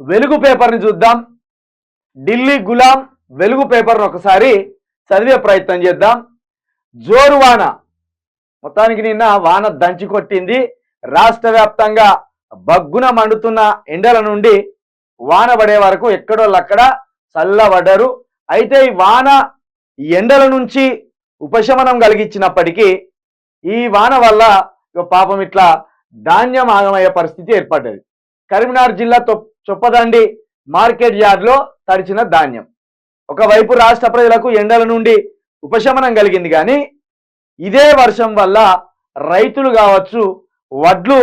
వెలుగు పేపర్ని చూద్దాం. ఢిల్లీ గులాం వెలుగు పేపర్ను ఒకసారి చదివే ప్రయత్నం చేద్దాం. జోరు వాన, మొత్తానికి నిన్న వాన దంచి కొట్టింది. రాష్ట్ర వ్యాప్తంగా బగ్గున మండుతున్న ఎండల నుండి వాన పడే వరకు ఎక్కడోళ్ళక్కడ చల్లబడ్డారు. అయితే ఈ వాన ఎండల నుంచి ఉపశమనం కలిగించినప్పటికీ ఈ వాన వల్ల పాపం ఇట్లా ధాన్యం ఆగమయ్యే పరిస్థితి ఏర్పడ్డది. కరీంనగర్ జిల్లా చొప్పదండి మార్కెట్ యార్డ్లో తడిచిన ధాన్యం. ఒకవైపు రాష్ట్ర ప్రజలకు ఎండల నుండి ఉపశమనం కలిగింది, కానీ ఇదే వర్షం వల్ల రైతులు కావచ్చు, వడ్లు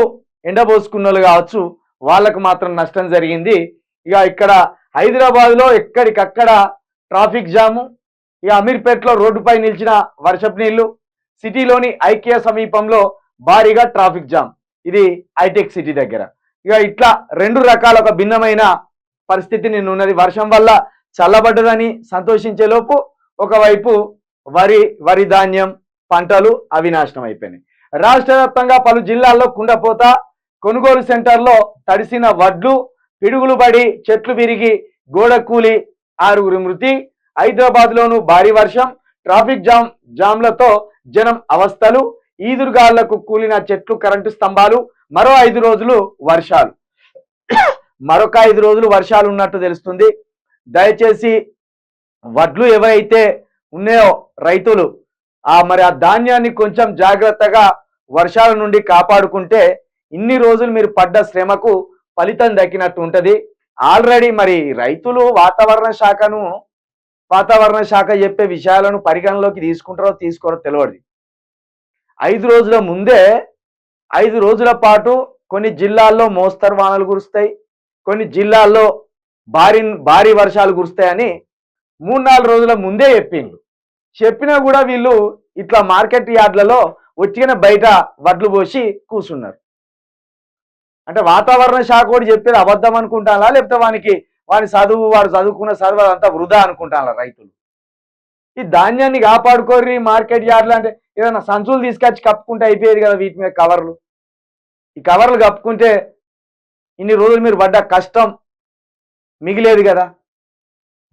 ఎండబోసుకున్నోళ్ళు కావచ్చు, వాళ్ళకు మాత్రం నష్టం జరిగింది. ఇక ఇక్కడ హైదరాబాద్లో ఎక్కడికక్కడ ట్రాఫిక్ జాము. ఇక అమీర్పేటలో రోడ్డుపై నిలిచిన వర్షపు నీళ్లు. సిటీలోని ఐకియా సమీపంలో భారీగా ట్రాఫిక్ జామ్. ఇది హైటెక్ సిటీ దగ్గర. ఇక ఇట్లా రెండు రకాల ఒక భిన్నమైన పరిస్థితి నిన్నున్నది. వర్షం వల్ల చల్లబడ్డదని సంతోషించే లోపు ఒకవైపు వరి ధాన్యం పంటలు అవినాశనం అయిపోయినాయి. రాష్ట్ర వ్యాప్తంగా పలు జిల్లాల్లో కుండపోత, కొనుగోలు సెంటర్లో తడిసిన వడ్లు, పిడుగులు పడి చెట్లు విరిగి గోడ కూలి 6 మృతి. హైదరాబాద్లోనూ భారీ వర్షం, ట్రాఫిక్ జామ్లతో జనం అవస్థలు. ఈదురుగాళ్లకు కూలిన చెట్లు, కరెంటు స్తంభాలు. మరో 5 రోజులు వర్షాలు, మరొక 5 రోజులు వర్షాలు ఉన్నట్టు తెలుస్తుంది. దయచేసి వడ్లు ఎవరైతే ఉన్నాయో రైతులు మరి ఆ ధాన్యాన్ని కొంచెం జాగ్రత్తగా వర్షాల నుండి కాపాడుకుంటే ఇన్ని రోజులు మీరు పడ్డ శ్రమకు ఫలితం దక్కినట్టు ఉంటుంది. ఆల్రెడీ మరి రైతులు వాతావరణ శాఖ చెప్పే విషయాలను పరిగణలోకి తీసుకుంటారో తీసుకోరో తెలియదు. 5 రోజుల ముందే 5 రోజుల పాటు కొన్ని జిల్లాల్లో మోస్తరు వానలు కురుస్తాయి, కొన్ని జిల్లాల్లో భారీ వర్షాలు కురుస్తాయని 3-4 రోజుల ముందే చెప్పినా కూడా వీళ్ళు ఇట్లా మార్కెట్ యార్డ్లలో వచ్చిన బయట వడ్లు పోసి కూర్చున్నారు. అంటే వాతావరణ శాఖ కూడా చెప్పేది అబద్ధం అనుకుంటానా, లేకపోతే వాడు చదువుకున్న చదువు అంతా వృధా అనుకుంటానా రైతులు? ఈ ధాన్యాన్ని కాపాడుకోర్రి మార్కెట్ యార్డ్లు అంటే ఏదైనా సంచులు తీసుకొచ్చి కప్పుకుంటే అయిపోయేది కదా. వీటి మీద కవర్లు, ఈ కవర్లు కప్పుకుంటే ఇన్ని రోజులు మీరు పడ్డ కష్టం మిగిలేదు కదా.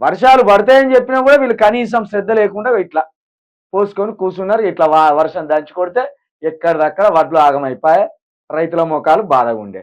వర్షాలు పడతాయని చెప్పినా కూడా వీళ్ళు కనీసం శ్రద్ధ లేకుండా ఇట్లా పోసుకొని కూర్చున్నారు. ఇట్లా వర్షం దంచి కొడితే ఎక్కడిదక్కడ వడ్లు ఆగమైపోయాయి. రైతుల ముఖాలు బాధగా ఉండే.